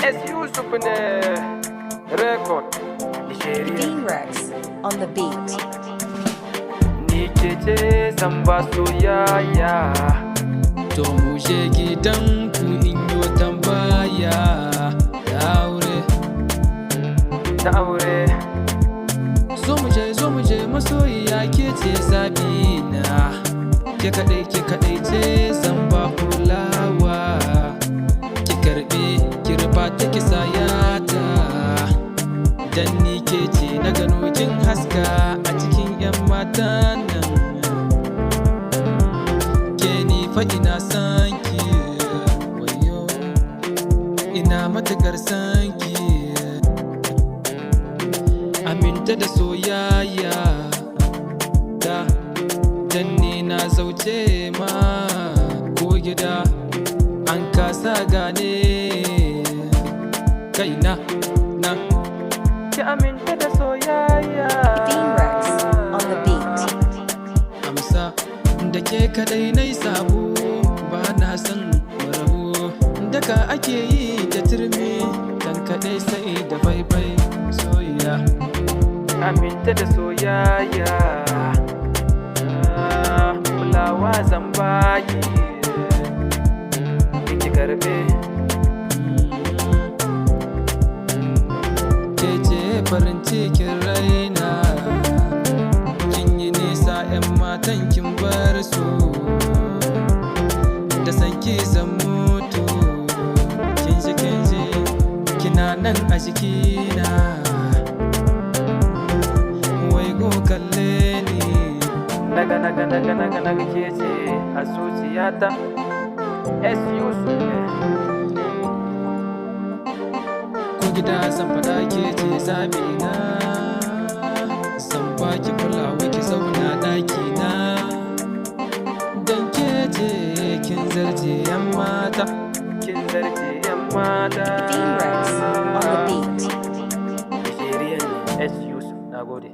S Youssouf ne record nigerin Rex on the beat. Ni kece zanba soyaya. To mu je gidan ku in yo tambaya da aure. Zo mu je masoyiya ke ce zabina. Ke kadai ce zan ba kulawa. Ki karbe ki rufa ta ki sayata. Dan ni ke ce na gano kin haska a cikin 'yan matan nan. Ke ni fa ina san ki, wayo ina matukar san ki. Aminta da soyayya da dan ni na zauce ma ko gida an kasa gane kaina na. Ki aminta da soyayya. Rex on the beat. Amsa da ke kadai nai sabo, ba na san rabu. Daka ake yi da turmi, dan kadai sai da baibai soyayya. Aminta da soyayya, kulawa zan baki, ki karbe. Ke ce farin cikin raina, kin yi nisa 'yan matan kin bar su. Da sanki zan mutu, kin ji kina nan a jikina. Wai go kalle ni, naga kece a zuciyata. S Youssouf ne. ko gida zan fada ke ce zabina. Zan baki kulawa ki zauna ɗakina. Dan ke ce kin zarce 'yan mata. Kin zarce 'yan mata. Rex on the beat. Nigerian S Youssouf, nagode.